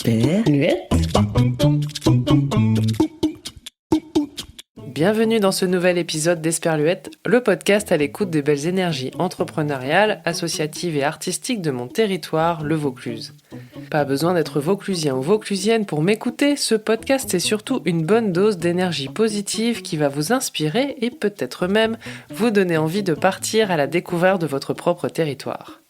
Esperluette. Bienvenue dans ce nouvel épisode d'Esperluette, le podcast à l'écoute des belles énergies entrepreneuriales, associatives et artistiques de mon territoire, le Vaucluse. Pas besoin d'être vauclusien ou vauclusienne pour m'écouter, ce podcast est surtout une bonne dose d'énergie positive qui va vous inspirer et peut-être même vous donner envie de partir à la découverte de votre propre territoire.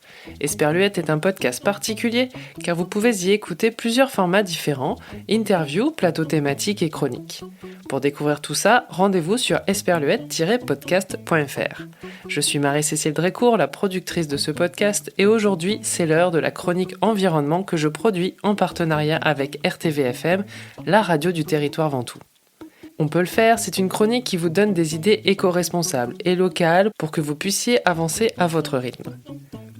Esperluette est un podcast particulier car vous pouvez y écouter plusieurs formats différents, interviews, plateaux thématiques et chroniques. Pour découvrir tout ça, rendez-vous sur esperluette-podcast.fr. Je suis Marie-Cécile Drécourt, la productrice de ce podcast, et aujourd'hui, c'est l'heure de la chronique environnement que je produis en partenariat avec RTVFM, la radio du territoire ventoux. On peut le faire, c'est une chronique qui vous donne des idées éco-responsables et locales pour que vous puissiez avancer à votre rythme.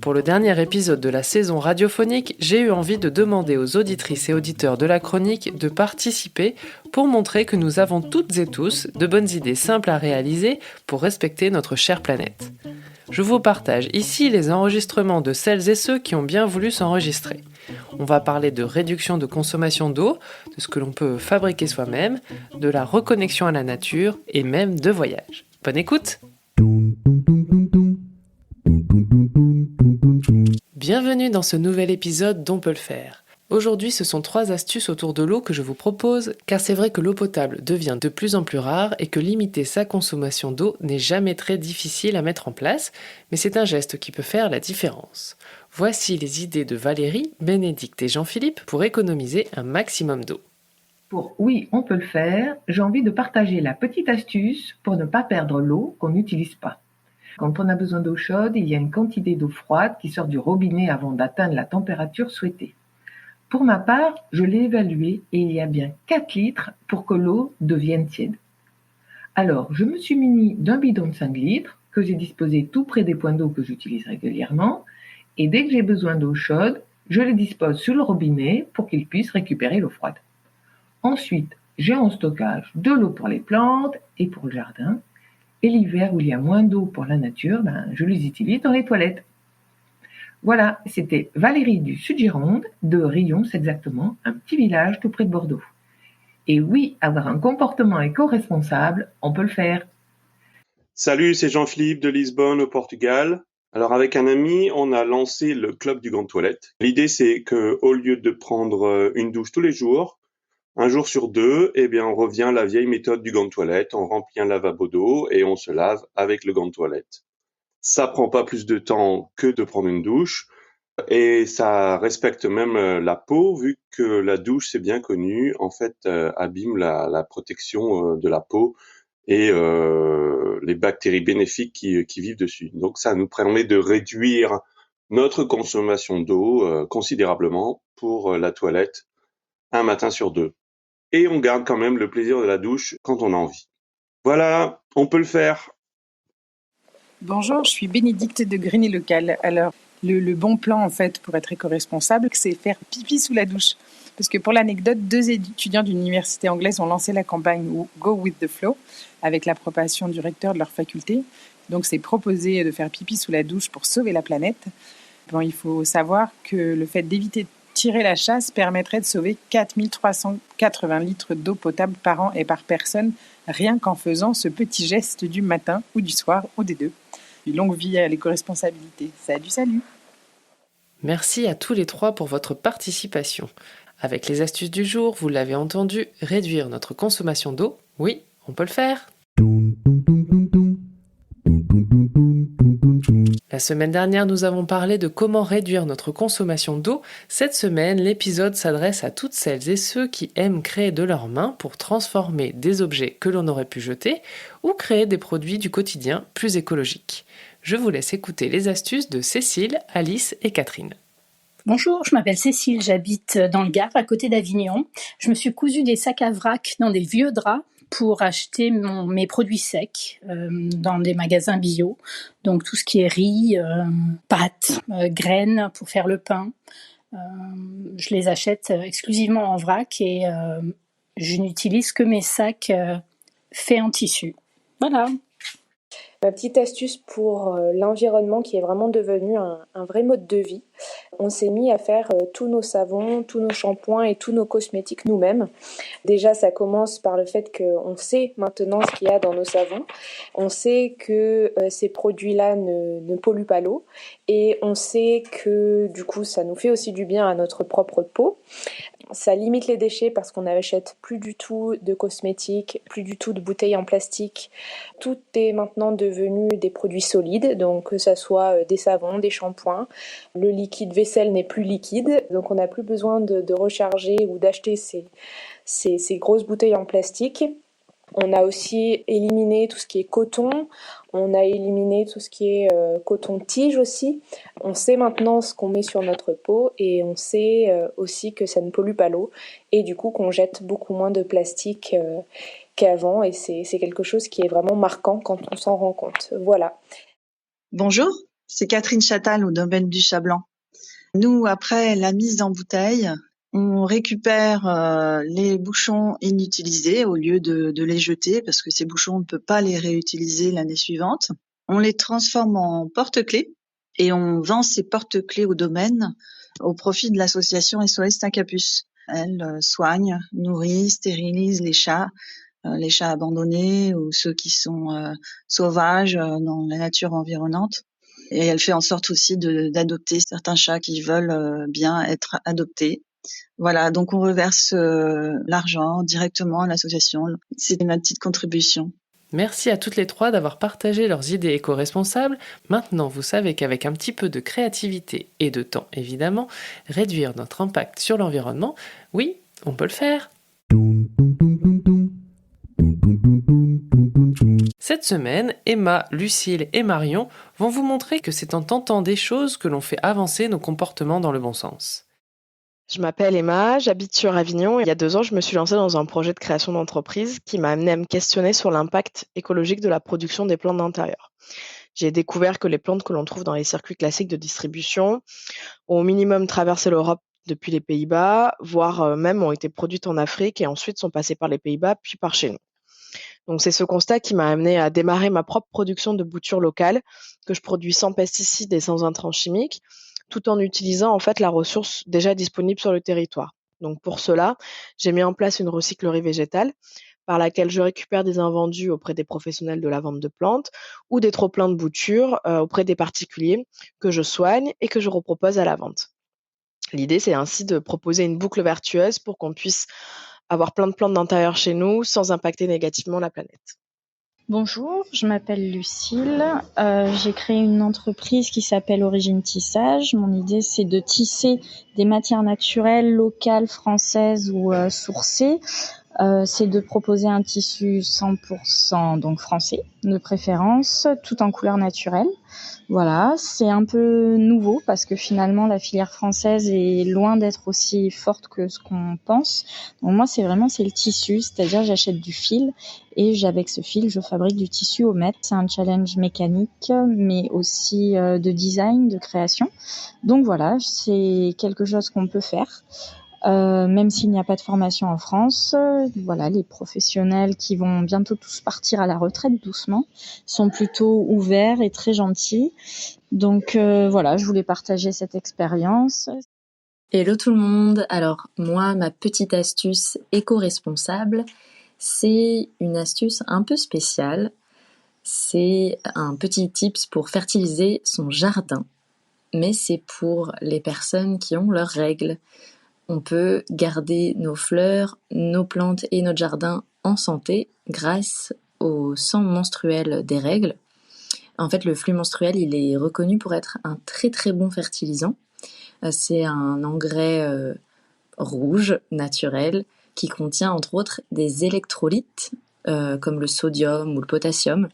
Pour le dernier épisode de la saison radiophonique, j'ai eu envie de demander aux auditrices et auditeurs de la chronique de participer pour montrer que nous avons toutes et tous de bonnes idées simples à réaliser pour respecter notre chère planète. Je vous partage ici les enregistrements de celles et ceux qui ont bien voulu s'enregistrer. On va parler de réduction de consommation d'eau, de ce que l'on peut fabriquer soi-même, de la reconnexion à la nature et même de voyage. Bonne écoute! Bienvenue dans ce nouvel épisode d'On peut le faire. Aujourd'hui, ce sont 3 astuces autour de l'eau que je vous propose, car c'est vrai que l'eau potable devient de plus en plus rare et que limiter sa consommation d'eau n'est jamais très difficile à mettre en place, mais c'est un geste qui peut faire la différence. Voici les idées de Valérie, Bénédicte et Jean-Philippe pour économiser un maximum d'eau. Pour Oui, on peut le faire, j'ai envie de partager la petite astuce pour ne pas perdre l'eau qu'on n'utilise pas. Quand on a besoin d'eau chaude, il y a une quantité d'eau froide qui sort du robinet avant d'atteindre la température souhaitée. Pour ma part, je l'ai évalué et il y a bien 4 litres pour que l'eau devienne tiède. Alors, je me suis muni d'un bidon de 5 litres que j'ai disposé tout près des points d'eau que j'utilise régulièrement et dès que j'ai besoin d'eau chaude, je les dispose sur le robinet pour qu'ils puissent récupérer l'eau froide. Ensuite, j'ai en stockage de l'eau pour les plantes et pour le jardin. Et l'hiver où il y a moins d'eau pour la nature, je les utilise dans les toilettes. Voilà, c'était Valérie du Sud-Gironde, de Rions exactement, un petit village tout près de Bordeaux. Et oui, avoir un comportement éco-responsable, on peut le faire. Salut, c'est Jean-Philippe de Lisbonne au Portugal. Alors avec un ami, on a lancé le club du gant toilette. L'idée c'est que au lieu de prendre une douche tous les jours, un jour sur 2, on revient à la vieille méthode du gant de toilette. On remplit un lavabo d'eau et on se lave avec le gant de toilette. Ça prend pas plus de temps que de prendre une douche et ça respecte même la peau vu que la douche, c'est bien connu, en fait, abîme la protection de la peau et les bactéries bénéfiques qui vivent dessus. Donc ça nous permet de réduire notre consommation d'eau considérablement pour la toilette un matin sur 2. Et on garde quand même le plaisir de la douche quand on a envie. Voilà, on peut le faire. Bonjour, je suis Bénédicte de Grigny Local. Alors, le bon plan, en fait, pour être éco-responsable, c'est faire pipi sous la douche. Parce que pour l'anecdote, 2 étudiants d'une université anglaise ont lancé la campagne Go with the Flow avec l'approbation du recteur de leur faculté. Donc, c'est proposé de faire pipi sous la douche pour sauver la planète. Bon, il faut savoir que le fait d'éviter de tirer la chasse permettrait de sauver 4380 litres d'eau potable par an et par personne, rien qu'en faisant ce petit geste du matin ou du soir ou des deux. Une longue vie à l'éco-responsabilité. Salut! Merci à tous les 3 pour votre participation. Avec les astuces du jour, vous l'avez entendu, réduire notre consommation d'eau, oui, on peut le faire. La semaine dernière, nous avons parlé de comment réduire notre consommation d'eau. Cette semaine, l'épisode s'adresse à toutes celles et ceux qui aiment créer de leurs mains pour transformer des objets que l'on aurait pu jeter ou créer des produits du quotidien plus écologiques. Je vous laisse écouter les astuces de Cécile, Alice et Catherine. Bonjour, je m'appelle Cécile, j'habite dans le Gard, à côté d'Avignon. Je me suis cousu des sacs à vrac dans des vieux draps pour acheter mes produits secs dans des magasins bio. Donc tout ce qui est riz, pâtes, graines pour faire le pain. Je les achète exclusivement en vrac et je n'utilise que mes sacs faits en tissu. Voilà. Ma petite astuce pour l'environnement qui est vraiment devenu un vrai mode de vie. On s'est mis à faire tous nos savons, tous nos shampoings et tous nos cosmétiques nous-mêmes. Déjà, ça commence par le fait qu'on sait maintenant ce qu'il y a dans nos savons. On sait que ces produits-là ne polluent pas l'eau. Et on sait que du coup, ça nous fait aussi du bien à notre propre peau. Ça limite les déchets parce qu'on n'achète plus du tout de cosmétiques, plus du tout de bouteilles en plastique. Tout est maintenant devenu des produits solides, donc que ça soit des savons, des shampoings. Le liquide vaisselle n'est plus liquide, donc on n'a plus besoin de recharger ou d'acheter ces grosses bouteilles en plastique. On a aussi éliminé tout ce qui est coton, on a éliminé tout ce qui est coton-tige aussi. On sait maintenant ce qu'on met sur notre peau et on sait aussi que ça ne pollue pas l'eau et du coup qu'on jette beaucoup moins de plastique qu'avant et c'est quelque chose qui est vraiment marquant quand on s'en rend compte. Voilà. Bonjour, c'est Catherine Chatal au domaine du Chat-Blanc. Nous, après la mise en bouteille, on récupère les bouchons inutilisés au lieu de les jeter parce que ces bouchons, on ne peut pas les réutiliser l'année suivante. On les transforme en porte-clés et on vend ces porte-clés au domaine au profit de l'association SOS Tacapuce. Elle soigne, nourrit, stérilise les chats abandonnés ou ceux qui sont sauvages dans la nature environnante. Et elle fait en sorte aussi d'adopter certains chats qui veulent bien être adoptés. Voilà, donc on reverse l'argent directement à l'association. C'est ma petite contribution. Merci à toutes les trois d'avoir partagé leurs idées éco-responsables. Maintenant, vous savez qu'avec un petit peu de créativité et de temps, évidemment, réduire notre impact sur l'environnement, oui, on peut le faire. Cette semaine, Emma, Lucille et Marion vont vous montrer que c'est en tentant des choses que l'on fait avancer nos comportements dans le bon sens. Je m'appelle Emma, j'habite sur Avignon. Il y a 2 ans, je me suis lancée dans un projet de création d'entreprise qui m'a amenée à me questionner sur l'impact écologique de la production des plantes d'intérieur. J'ai découvert que les plantes que l'on trouve dans les circuits classiques de distribution ont au minimum traversé l'Europe depuis les Pays-Bas, voire même ont été produites en Afrique et ensuite sont passées par les Pays-Bas puis par chez nous. Donc c'est ce constat qui m'a amenée à démarrer ma propre production de boutures locales que je produis sans pesticides et sans intrants chimiques, tout en utilisant en fait la ressource déjà disponible sur le territoire. Donc pour cela, j'ai mis en place une recyclerie végétale par laquelle je récupère des invendus auprès des professionnels de la vente de plantes ou des trop-pleins de boutures auprès des particuliers que je soigne et que je repropose à la vente. L'idée, c'est ainsi de proposer une boucle vertueuse pour qu'on puisse avoir plein de plantes d'intérieur chez nous sans impacter négativement la planète. Bonjour, je m'appelle Lucille. J'ai créé une entreprise qui s'appelle Origine Tissage. Mon idée, c'est de tisser des matières naturelles, locales, françaises ou sourcées. C'est de proposer un tissu 100% donc français, de préférence, tout en couleur naturelle. Voilà, c'est un peu nouveau parce que finalement la filière française est loin d'être aussi forte que ce qu'on pense. Donc moi c'est le tissu, c'est-à-dire j'achète du fil et avec ce fil je fabrique du tissu au mètre. C'est un challenge mécanique mais aussi de design, de création. Donc voilà, c'est quelque chose qu'on peut faire. Même s'il n'y a pas de formation en France, voilà, les professionnels qui vont bientôt tous partir à la retraite doucement sont plutôt ouverts et très gentils. Donc voilà, je voulais partager cette expérience. Hello tout le monde. Alors moi, ma petite astuce éco-responsable, c'est une astuce un peu spéciale. C'est un petit tips pour fertiliser son jardin. Mais c'est pour les personnes qui ont leurs règles. On peut garder nos fleurs, nos plantes et notre jardin en santé grâce au sang menstruel des règles. En fait, le flux menstruel, il est reconnu pour être un très très bon fertilisant. C'est un engrais rouge, naturel, qui contient entre autres des électrolytes comme le sodium ou le potassium.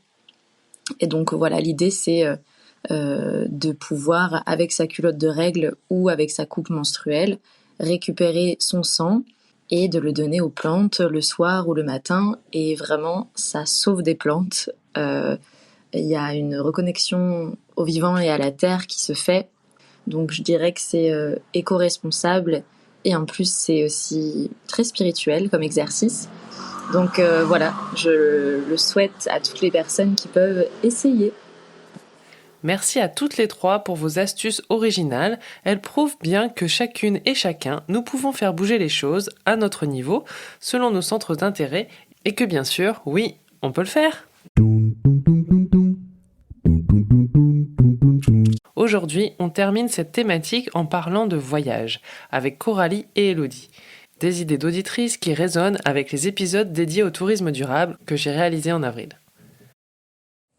Et donc voilà, l'idée c'est de pouvoir, avec sa culotte de règles ou avec sa coupe menstruelle, récupérer son sang et de le donner aux plantes le soir ou le matin, et vraiment ça sauve des plantes. Il y a une reconnexion au vivant et à la terre qui se fait, donc je dirais que c'est éco-responsable et en plus c'est aussi très spirituel comme exercice. Donc voilà, je le souhaite à toutes les personnes qui peuvent essayer. Merci à toutes les trois pour vos astuces originales. Elles prouvent bien que chacune et chacun, nous pouvons faire bouger les choses à notre niveau, selon nos centres d'intérêt, et que bien sûr, oui, on peut le faire. Aujourd'hui, on termine cette thématique en parlant de voyage, avec Coralie et Elodie. Des idées d'auditrices qui résonnent avec les épisodes dédiés au tourisme durable que j'ai réalisés en avril.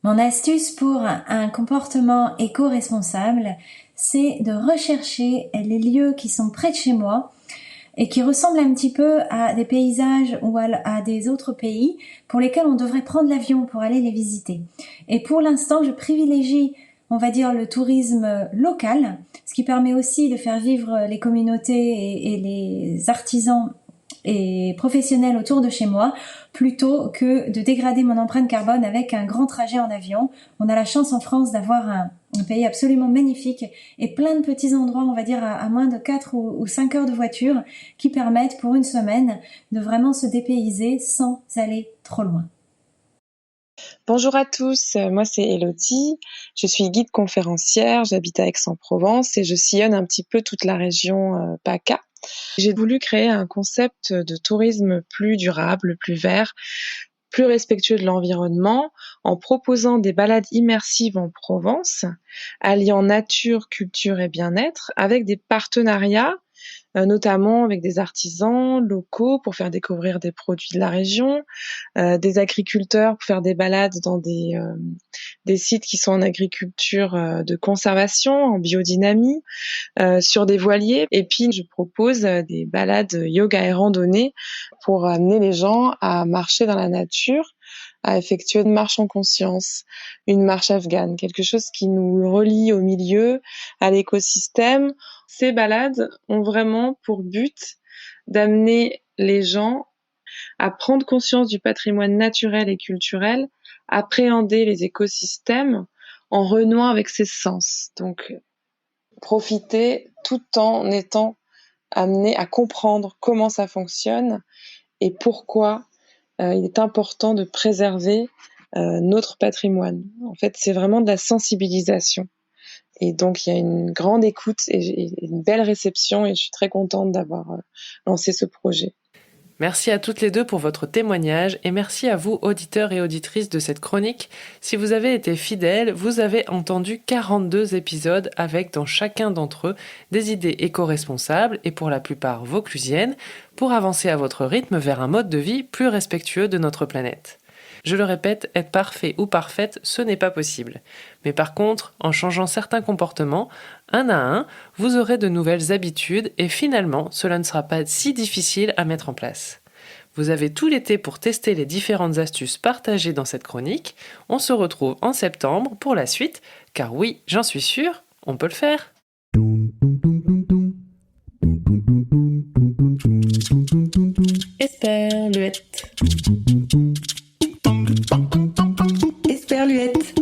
Mon astuce pour un comportement éco-responsable, c'est de rechercher les lieux qui sont près de chez moi et qui ressemblent un petit peu à des paysages ou à des autres pays pour lesquels on devrait prendre l'avion pour aller les visiter. Et pour l'instant, je privilégie, on va dire, le tourisme local, ce qui permet aussi de faire vivre les communautés et les artisans et professionnels autour de chez moi, plutôt que de dégrader mon empreinte carbone avec un grand trajet en avion. On a la chance en France d'avoir un pays absolument magnifique et plein de petits endroits, on va dire à moins de 4 ou 5 heures de voiture, qui permettent pour une semaine de vraiment se dépayser sans aller trop loin. Bonjour à tous, moi c'est Elodie, je suis guide conférencière, j'habite à Aix-en-Provence et je sillonne un petit peu toute la région PACA. J'ai voulu créer un concept de tourisme plus durable, plus vert, plus respectueux de l'environnement, en proposant des balades immersives en Provence, alliant nature, culture et bien-être, avec des partenariats, notamment avec des artisans locaux pour faire découvrir des produits de la région, des agriculteurs pour faire des balades dans des sites qui sont en agriculture de conservation, en biodynamie, sur des voiliers. Et puis, je propose des balades yoga et randonnée pour amener les gens à marcher dans la nature, à effectuer une marche en conscience, une marche afghane, quelque chose qui nous relie au milieu, à l'écosystème. Ces balades ont vraiment pour but d'amener les gens à prendre conscience du patrimoine naturel et culturel, appréhender les écosystèmes en renouant avec ses sens. Donc, profiter tout en étant amené à comprendre comment ça fonctionne et pourquoi il est important de préserver notre patrimoine. En fait, c'est vraiment de la sensibilisation. Et donc, il y a une grande écoute et une belle réception et je suis très contente d'avoir lancé ce projet. Merci à toutes les deux pour votre témoignage et merci à vous, auditeurs et auditrices de cette chronique. Si vous avez été fidèles, vous avez entendu 42 épisodes avec dans chacun d'entre eux des idées éco-responsables et pour la plupart vauclusiennes pour avancer à votre rythme vers un mode de vie plus respectueux de notre planète. Je le répète, être parfait ou parfaite, ce n'est pas possible. Mais par contre, en changeant certains comportements, un à un, vous aurez de nouvelles habitudes et finalement, cela ne sera pas si difficile à mettre en place. Vous avez tout l'été pour tester les différentes astuces partagées dans cette chronique. On se retrouve en septembre pour la suite, car oui, j'en suis sûre, on peut le faire. Esperluette. Esperluette.